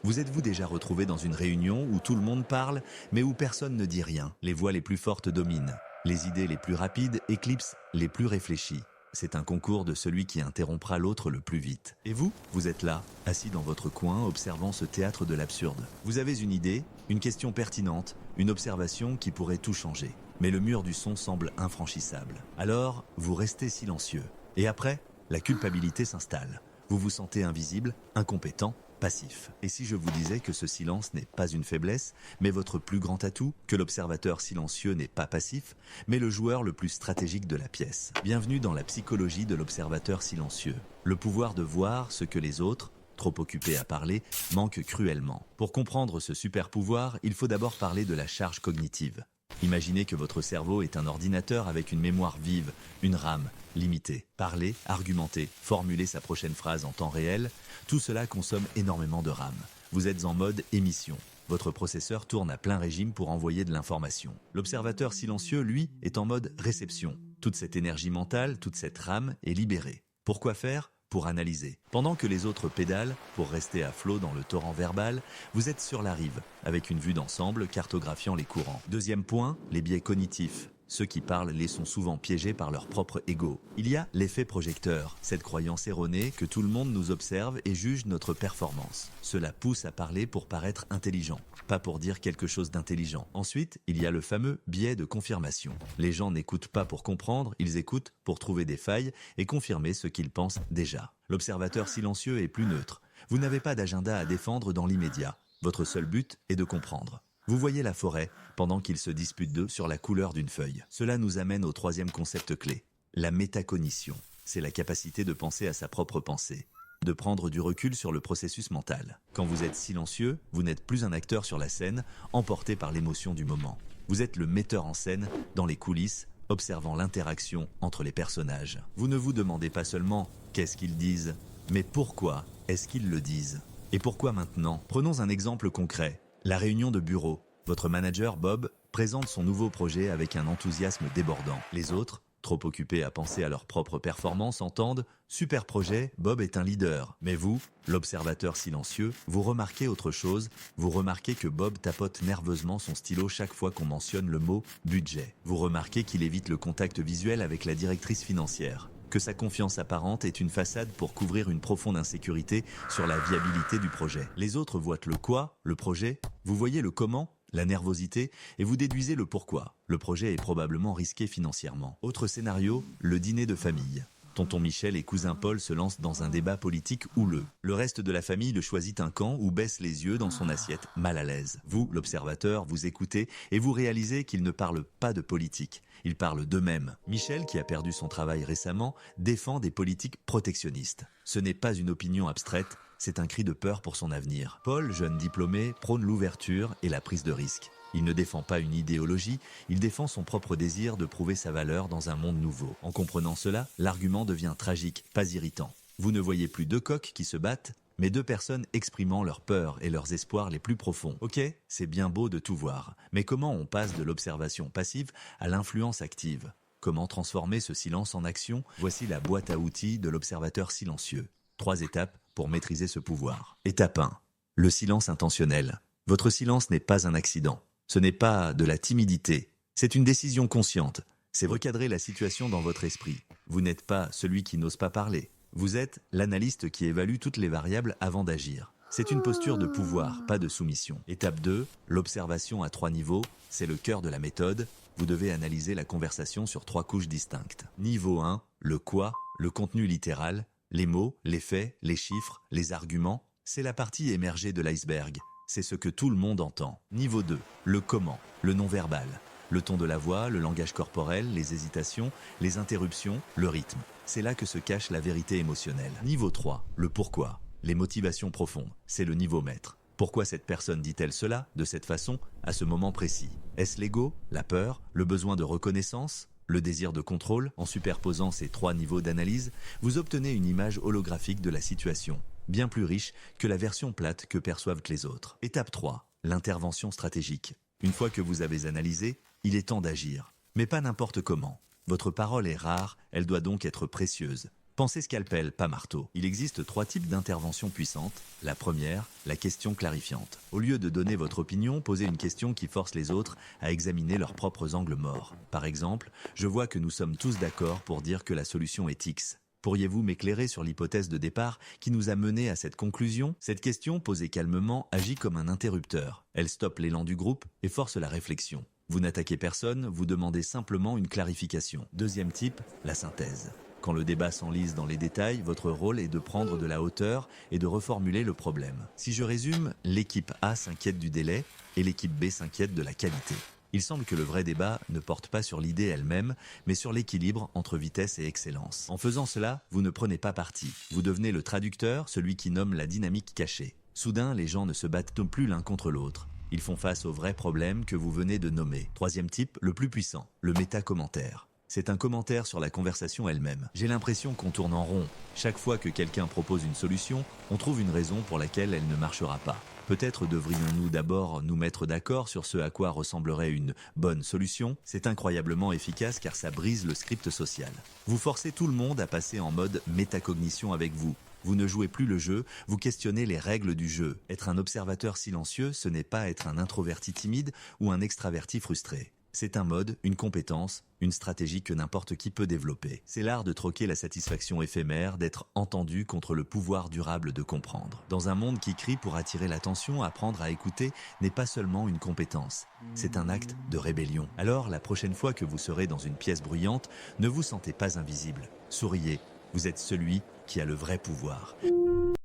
Vous êtes-vous déjà retrouvé dans une réunion où tout le monde parle, mais où personne ne dit rien? Les voix les plus fortes dominent. Les idées les plus rapides éclipsent les plus réfléchies. C'est un concours de celui qui interrompra l'autre le plus vite. Et vous, vous êtes là, assis dans votre coin, observant ce théâtre de l'absurde. Vous avez une idée, une question pertinente, une observation qui pourrait tout changer. Mais le mur du son semble infranchissable. Alors, vous restez silencieux. Et après, la culpabilité s'installe. Vous vous sentez invisible, incompétent, passif. Et si je vous disais que ce silence n'est pas une faiblesse, mais votre plus grand atout, que l'observateur silencieux n'est pas passif, mais le joueur le plus stratégique de la pièce. Bienvenue dans la psychologie de l'observateur silencieux. Le pouvoir de voir ce que les autres, trop occupés à parler, manquent cruellement. Pour comprendre ce super pouvoir, il faut d'abord parler de la charge cognitive. Imaginez que votre cerveau est un ordinateur avec une mémoire vive, une RAM limitée. Parler, argumenter, formuler sa prochaine phrase en temps réel, tout cela consomme énormément de RAM. Vous êtes en mode émission. Votre processeur tourne à plein régime pour envoyer de l'information. L'observateur silencieux, lui, est en mode réception. Toute cette énergie mentale, toute cette RAM est libérée. Pourquoi faire ? Pour analyser. Pendant que les autres pédalent, pour rester à flot dans le torrent verbal, vous êtes sur la rive, avec une vue d'ensemble cartographiant les courants. Deuxième point, les biais cognitifs. Ceux qui parlent les sont souvent piégés par leur propre ego. Il y a l'effet projecteur, cette croyance erronée que tout le monde nous observe et juge notre performance. Cela pousse à parler pour paraître intelligent, pas pour dire quelque chose d'intelligent. Ensuite, il y a le fameux biais de confirmation. Les gens n'écoutent pas pour comprendre, ils écoutent pour trouver des failles et confirmer ce qu'ils pensent déjà. L'observateur silencieux est plus neutre. Vous n'avez pas d'agenda à défendre dans l'immédiat. Votre seul but est de comprendre. Vous voyez la forêt pendant qu'ils se disputent d'eux sur la couleur d'une feuille. Cela nous amène au troisième concept clé, la métacognition. C'est la capacité de penser à sa propre pensée, de prendre du recul sur le processus mental. Quand vous êtes silencieux, vous n'êtes plus un acteur sur la scène, emporté par l'émotion du moment. Vous êtes le metteur en scène dans les coulisses, observant l'interaction entre les personnages. Vous ne vous demandez pas seulement qu'est-ce qu'ils disent, mais pourquoi est-ce qu'ils le disent ? Et pourquoi maintenant ? Prenons un exemple concret. La réunion de bureau. Votre manager, Bob, présente son nouveau projet avec un enthousiasme débordant. Les autres, trop occupés à penser à leur propre performance, entendent « Super projet, Bob est un leader ». Mais vous, l'observateur silencieux, vous remarquez autre chose. Vous remarquez que Bob tapote nerveusement son stylo chaque fois qu'on mentionne le mot « budget ». Vous remarquez qu'il évite le contact visuel avec la directrice financière. Que sa confiance apparente est une façade pour couvrir une profonde insécurité sur la viabilité du projet. Les autres voient le quoi, le projet, vous voyez le comment, la nervosité, et vous déduisez le pourquoi. Le projet est probablement risqué financièrement. Autre scénario, le dîner de famille. Tonton Michel et cousin Paul se lancent dans un débat politique houleux. Le reste de la famille le choisit un camp ou baisse les yeux dans son assiette, mal à l'aise. Vous, l'observateur, vous écoutez et vous réalisez qu'ils ne parlent pas de politique. Ils parlent d'eux-mêmes. Michel, qui a perdu son travail récemment, défend des politiques protectionnistes. Ce n'est pas une opinion abstraite, c'est un cri de peur pour son avenir. Paul, jeune diplômé, prône l'ouverture et la prise de risque. Il ne défend pas une idéologie, il défend son propre désir de prouver sa valeur dans un monde nouveau. En comprenant cela, l'argument devient tragique, pas irritant. Vous ne voyez plus deux coqs qui se battent, mais deux personnes exprimant leurs peurs et leurs espoirs les plus profonds. Ok, c'est bien beau de tout voir, mais comment on passe de l'observation passive à l'influence active ? Comment transformer ce silence en action ? Voici la boîte à outils de l'observateur silencieux. 3 étapes pour maîtriser ce pouvoir. Étape 1. Le silence intentionnel. Votre silence n'est pas un accident. Ce n'est pas de la timidité. C'est une décision consciente. C'est recadrer la situation dans votre esprit. Vous n'êtes pas celui qui n'ose pas parler. Vous êtes l'analyste qui évalue toutes les variables avant d'agir. C'est une posture de pouvoir, pas de soumission. Étape 2, l'observation à 3 niveaux. C'est le cœur de la méthode. Vous devez analyser la conversation sur 3 couches distinctes. Niveau 1, le quoi, le contenu littéral, les mots, les faits, les chiffres, les arguments. C'est la partie émergée de l'iceberg. C'est ce que tout le monde entend. Niveau 2, le comment, le non-verbal. Le ton de la voix, le langage corporel, les hésitations, les interruptions, le rythme. C'est là que se cache la vérité émotionnelle. Niveau 3, le pourquoi, les motivations profondes. C'est le niveau maître. Pourquoi cette personne dit-elle cela, de cette façon, à ce moment précis ? Est-ce l'ego, la peur, le besoin de reconnaissance ? Le désir de contrôle? En superposant ces 3 niveaux d'analyse, vous obtenez une image holographique de la situation, bien plus riche que la version plate que perçoivent les autres. Étape 3, l'intervention stratégique. Une fois que vous avez analysé, il est temps d'agir. Mais pas n'importe comment. Votre parole est rare, elle doit donc être précieuse. Pensez scalpel, pas marteau. Il existe 3 types d'interventions puissantes. La première, la question clarifiante. Au lieu de donner votre opinion, posez une question qui force les autres à examiner leurs propres angles morts. Par exemple, je vois que nous sommes tous d'accord pour dire que la solution est X. Pourriez-vous m'éclairer sur l'hypothèse de départ qui nous a mené à cette conclusion? Cette question, posée calmement, agit comme un interrupteur. Elle stoppe l'élan du groupe et force la réflexion. Vous n'attaquez personne, vous demandez simplement une clarification. Deuxième type, la synthèse. Quand le débat s'enlise dans les détails, votre rôle est de prendre de la hauteur et de reformuler le problème. Si je résume, l'équipe A s'inquiète du délai et l'équipe B s'inquiète de la qualité. Il semble que le vrai débat ne porte pas sur l'idée elle-même, mais sur l'équilibre entre vitesse et excellence. En faisant cela, vous ne prenez pas parti. Vous devenez le traducteur, celui qui nomme la dynamique cachée. Soudain, les gens ne se battent plus l'un contre l'autre. Ils font face au vrai problème que vous venez de nommer. Troisième type, le plus puissant, le méta-commentaire. C'est un commentaire sur la conversation elle-même. J'ai l'impression qu'on tourne en rond. Chaque fois que quelqu'un propose une solution, on trouve une raison pour laquelle elle ne marchera pas. Peut-être devrions-nous d'abord nous mettre d'accord sur ce à quoi ressemblerait une bonne solution. C'est incroyablement efficace car ça brise le script social. Vous forcez tout le monde à passer en mode métacognition avec vous. Vous ne jouez plus le jeu, vous questionnez les règles du jeu. Être un observateur silencieux, ce n'est pas être un introverti timide ou un extraverti frustré. C'est un mode, une compétence, une stratégie que n'importe qui peut développer. C'est l'art de troquer la satisfaction éphémère, d'être entendu contre le pouvoir durable de comprendre. Dans un monde qui crie pour attirer l'attention, apprendre à écouter n'est pas seulement une compétence, c'est un acte de rébellion. Alors, la prochaine fois que vous serez dans une pièce bruyante, ne vous sentez pas invisible. Souriez, vous êtes celui qui a le vrai pouvoir.